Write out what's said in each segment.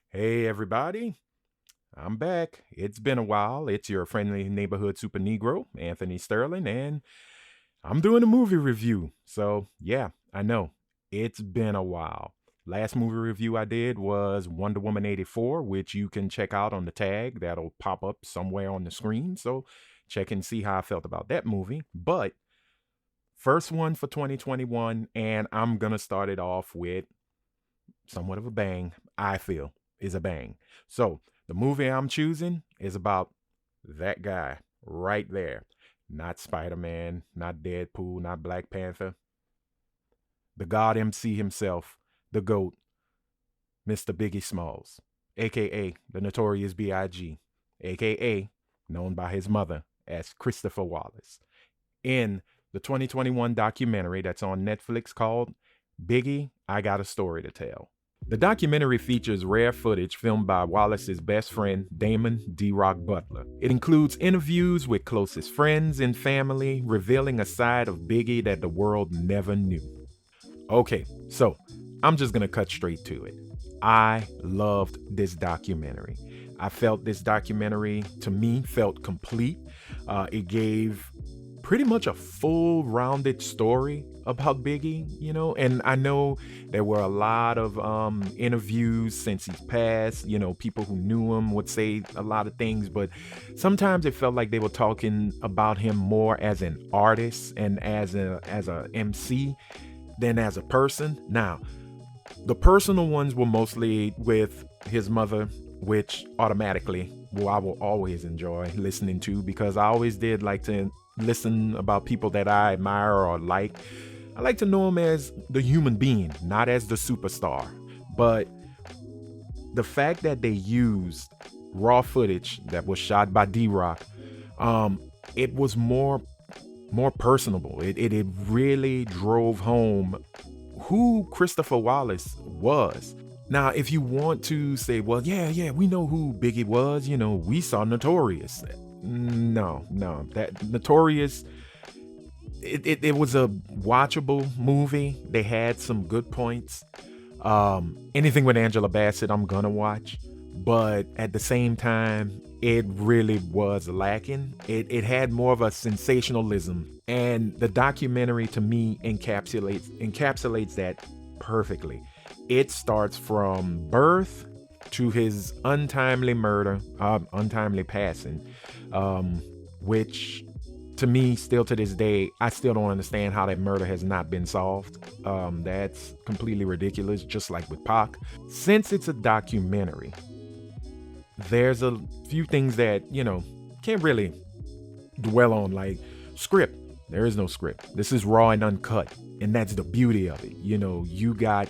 Hey, everybody. I'm back. It's been a while. It's your friendly neighborhood super Negro, Anthony Sterling, and I'm doing a movie review. So, yeah, I know. It's been a while. Last movie review I did was Wonder Woman 84, which you can check out on the tag that'll pop up somewhere on the screen. So, check and see how I felt about that movie. But, first one for 2021, and I'm going to start it off with somewhat of a bang, I feel, is a bang. So, the movie I'm choosing is about that guy right there. Not Spider Man, not Deadpool, not Black Panther. The God MC himself, the GOAT, Mr. Biggie Smalls, aka the Notorious B.I.G., aka known by his mother as Christopher Wallace. In the 2021 documentary that's on Netflix called Biggie, I Got a Story to Tell. The documentary features rare footage filmed by Wallace's best friend, Damon D. Rock Butler. It includes interviews with closest friends and family, revealing a side of Biggie that the world never knew. Okay, so I'm just gonna cut straight to it. I loved this documentary. I felt this documentary, to me, felt complete. It gave pretty much a full rounded story about Biggie, and I know there were a lot of interviews since he's passed. People who knew him would say a lot of things, but sometimes it felt like they were talking about him more as an artist and as a MC than as a person. Now, the personal ones were mostly with his mother, which automatically, well, I will always enjoy listening to because I always did like to listen about people that I admire or like. I like to know him as the human being, not as the superstar. But the fact that they used raw footage that was shot by D-Rock, it was more personable. It really drove home who Christopher Wallace was. Now, if you want to say, well, yeah, we know who Biggie was, we saw Notorious. No, that Notorious, it was a watchable movie. They had some good points. Anything with Angela Bassett, I'm gonna watch. But at the same time, it really was lacking. It had more of a sensationalism, and the documentary to me encapsulates that perfectly. It starts from birth to his untimely passing, which to me, still to this day, I still don't understand how that murder has not been solved. That's completely ridiculous, just like with Pac. Since it's a documentary, there's a few things that, can't really dwell on, like script. There is no script. This is raw and uncut. And that's the beauty of it. You got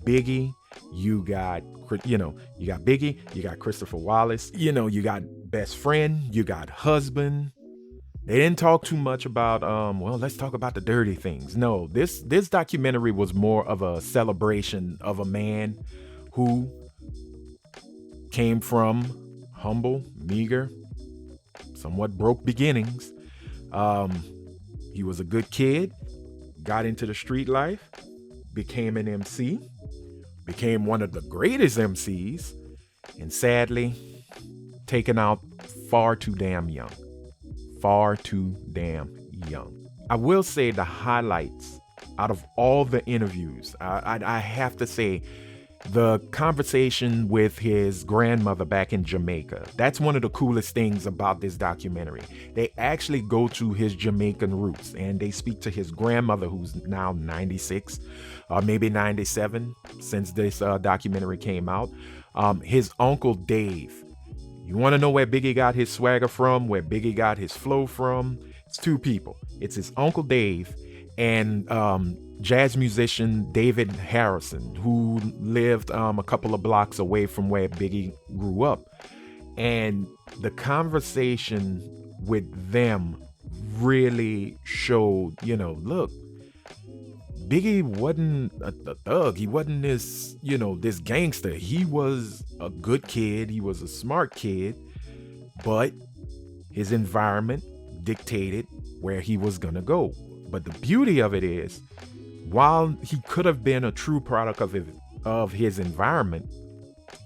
Biggie, you got Biggie, you got Christopher Wallace, you got best friend, you got husband. They didn't talk too much about well, let's talk about the dirty things. No, this documentary was more of a celebration of a man who came from humble, meager, somewhat broke beginnings. He was a good kid, got into the street life, became an MC, became one of the greatest MCs, and sadly, taken out far too damn young. Far too damn young. I will say the highlights out of all the interviews, I have to say the conversation with his grandmother back in Jamaica. That's one of the coolest things about this documentary. They actually go to his Jamaican roots and they speak to his grandmother, who's now 96, maybe 97 since this documentary came out. His uncle Dave. You want to know where Biggie got his swagger from, where Biggie got his flow from? It's two people. It's his Uncle Dave and jazz musician David Harrison, who lived a couple of blocks away from where Biggie grew up. And the conversation with them really showed, look, Biggie wasn't a thug. He wasn't this gangster. He was a good kid. He was a smart kid, but his environment dictated where he was gonna go. But the beauty of it is, while he could have been a true product of his environment,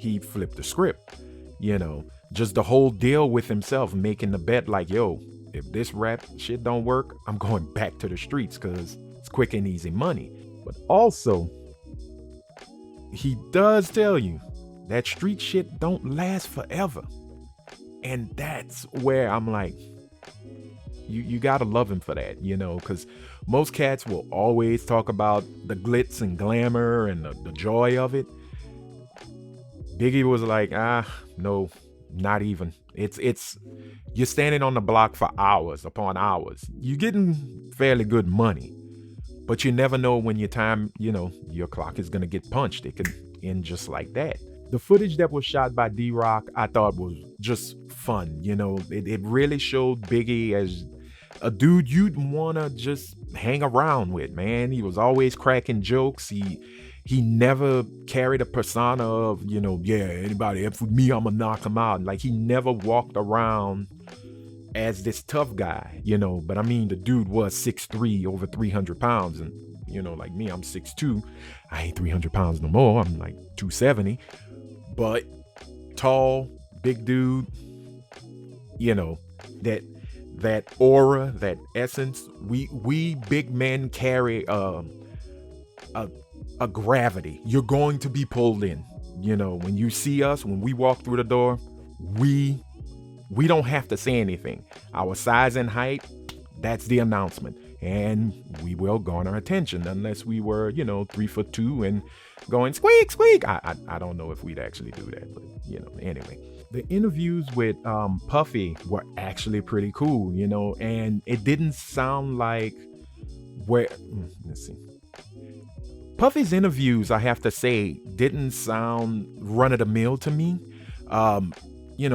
he flipped the script, just the whole deal with himself, making the bet like, yo, if this rap shit don't work, I'm going back to the streets because it's quick and easy money. But also, he does tell you that street shit don't last forever. And that's where I'm like, you gotta love him for that, because most cats will always talk about the glitz and glamour and the joy of it. Biggie was like, no, not even. It's you're standing on the block for hours upon hours. You're getting fairly good money, but you never know when your time, your clock is gonna get punched. It could end just like that. The footage that was shot by D-Rock, I thought was just fun. It really showed Biggie as a dude you'd want to just hang around with, man. He was always cracking jokes. He never carried a persona of, anybody F with me, I'm gonna knock him out. Like, he never walked around as this tough guy, but I mean, the dude was 6'3", over 300 pounds. And, like me, I'm 6'2". I ain't 300 pounds no more. I'm like 270. But tall, big dude, that aura, that essence, we big men carry a gravity. You're going to be pulled in. When you see us, when we walk through the door, we don't have to say anything. Our size and height, that's the announcement. And we will garner attention unless we were, 3'2" and going squeak, squeak. I don't know if we'd actually do that, but anyway. The interviews with Puffy were actually pretty cool, and it didn't sound like let's see. Puffy's interviews, I have to say, didn't sound run of the mill to me.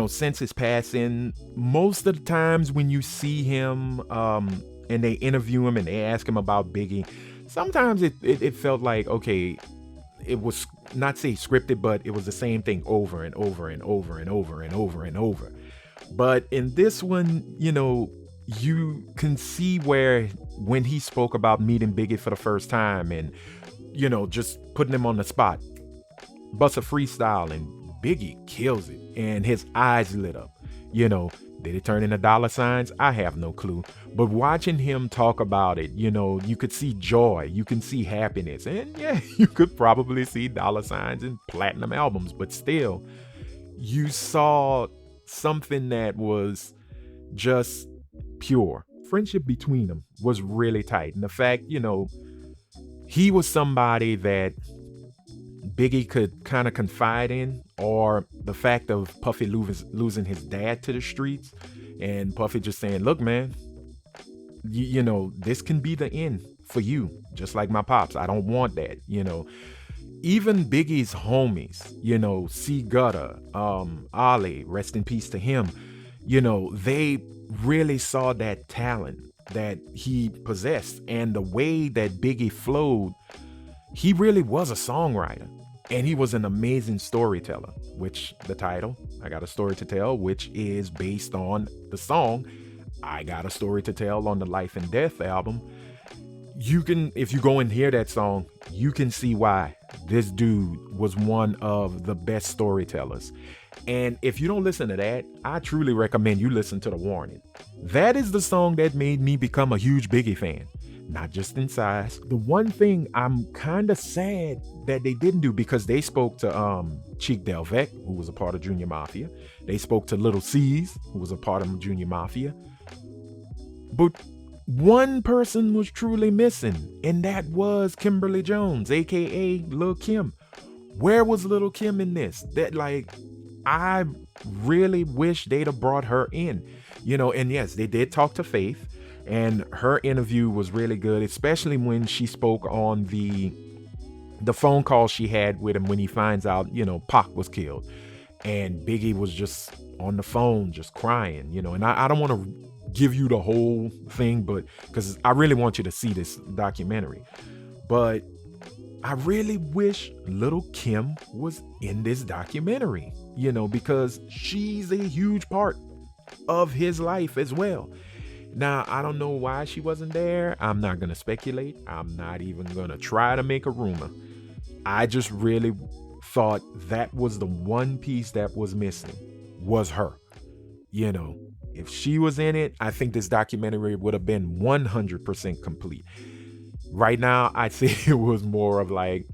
Since his passing, most of the times when you see him and they interview him and they ask him about Biggie, sometimes it felt like, okay, it was not say scripted, but it was the same thing over and over and over and over and over and over. But in this one, you can see where when he spoke about meeting Biggie for the first time and, just putting him on the spot, bust a freestyle, and Biggie kills it and his eyes lit up. Did it turn into dollar signs? I have no clue. But watching him talk about it, you could see joy, you can see happiness, and yeah, you could probably see dollar signs and platinum albums, but still, you saw something that was just pure. Friendship between them was really tight. And the fact, he was somebody that Biggie could kind of confide in, or the fact of Puffy losing his dad to the streets and Puffy just saying, look, man, this can be the end for you, just like my pops. I don't want that. Even Biggie's homies, C Gutter, Ali, rest in peace to him, they really saw that talent that he possessed, and the way that Biggie flowed. He really was a songwriter, and he was an amazing storyteller, which the title, I Got a Story to Tell, which is based on the song I Got a Story to Tell on the Life and Death album. You can, if you go and hear that song, you can see why this dude was one of the best storytellers. And if you don't listen to that, I truly recommend you listen to The Warning. That is the song that made me become a huge Biggie fan. Not just in size. The one thing I'm kind of sad that they didn't do, because they spoke to Cheek Delvec, who was a part of Junior Mafia. They spoke to Little C's, who was a part of Junior Mafia. But one person was truly missing, and that was Kimberly Jones, aka Lil' Kim. Where was Lil' Kim in this? I really wish they'd have brought her in. And yes, they did talk to Faith. And her interview was really good, especially when she spoke on the phone call she had with him when he finds out, Pac was killed. And Biggie was just on the phone, just crying, and I don't want to give you the whole thing, but because I really want you to see this documentary. But I really wish Lil' Kim was in this documentary, because she's a huge part of his life as well. Now, I don't know why she wasn't there. I'm not going to speculate. I'm not even going to try to make a rumor. I just really thought that was the one piece that was missing, was her. You know, if she was in it, I think this documentary would have been 100% complete. Right now, I'd say it was more of like,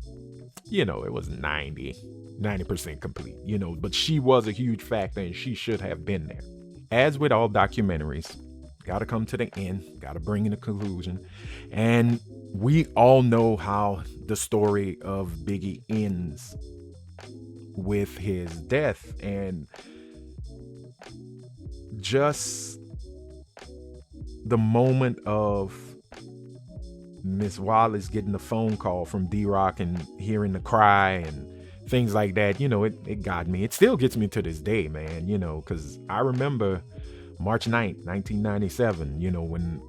you know, it was 90% complete, you know, but she was a huge factor and she should have been there. As with all documentaries, got to come to the end, got to bring in a conclusion. And we all know how the story of Biggie ends with his death, and just the moment of Miss Wallace getting the phone call from D-Rock and hearing the cry and things like that, you know, it got me. It still gets me to this day, man, you know, because I remember March 9th, 1997, you know, when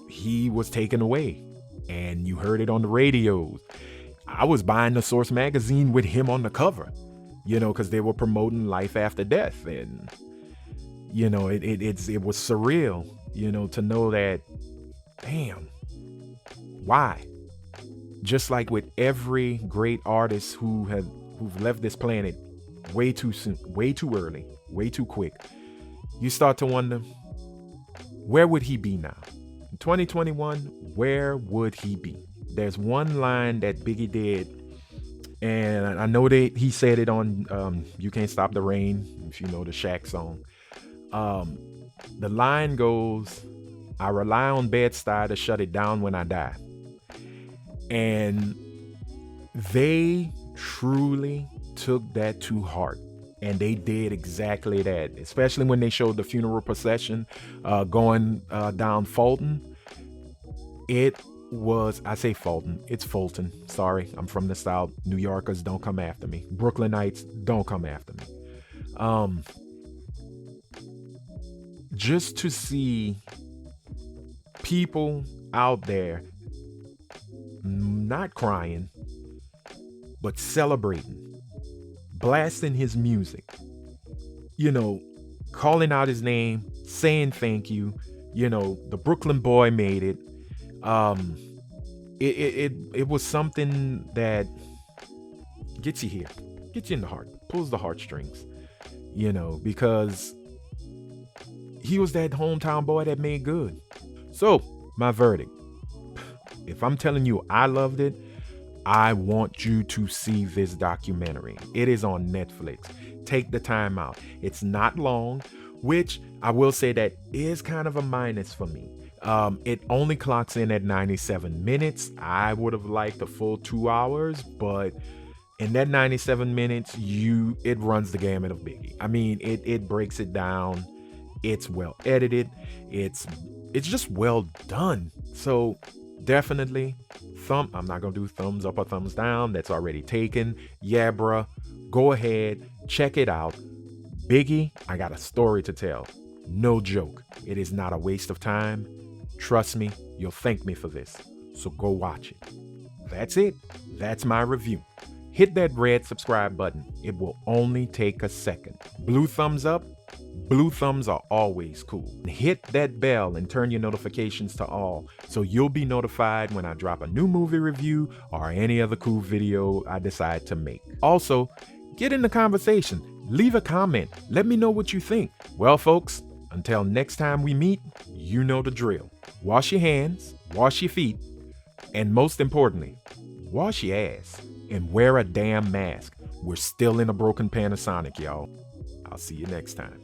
he was taken away and you heard it on the radio. I was buying the Source magazine with him on the cover, you know, because they were promoting life after death. And, you know, it was surreal, you know, to know that, damn, why? Just like with every great artist who've left this planet way too soon, way too early, way too quick, you start to wonder, where would he be now? In 2021, where would he be? There's one line that Biggie did, and I know that he said it on You Can't Stop the Rain, if you know the Shaq song. The line goes, I rely on Bed-Stuy to shut it down when I die. And they truly took that to heart. And they did exactly that, especially when they showed the funeral procession going down Fulton. It was, I say Fulton, it's Fulton. Sorry, I'm from the South. New Yorkers, don't come after me. Brooklynites, don't come after me. Just to see people out there not crying, but celebrating, blasting his music, you know, calling out his name, saying thank you, you know, the Brooklyn boy made it. It was something that gets you here, gets you in the heart, pulls the heartstrings, you know, because he was that hometown boy that made good. So my verdict, if I'm telling you I loved it, I want you to see this documentary. It is on Netflix. Take the time out. It's not long, which I will say that is kind of a minus for me. It only clocks in at 97 minutes. I would have liked a full 2 hours, but in that 97 minutes, it runs the gamut of Biggie. I mean, it breaks it down. It's well edited. It's just well done. So definitely I'm not gonna do thumbs up or thumbs down. That's already taken. Yeah, bruh. Go ahead, check it out. Biggie, I got a story to tell. No joke. It is not a waste of time. Trust me, you'll thank me for this. So go watch it. That's it. That's my review. Hit that red subscribe button. It will only take a second. Blue thumbs up. Blue thumbs are always cool. Hit that bell and turn your notifications to all so you'll be notified when I drop a new movie review or any other cool video I decide to make. Also, get in the conversation. Leave a comment. Let me know what you think. Well, folks, until next time we meet, you know the drill. Wash your hands, wash your feet, and most importantly, wash your ass and wear a damn mask. We're still in a broken Panasonic, y'all. I'll see you next time.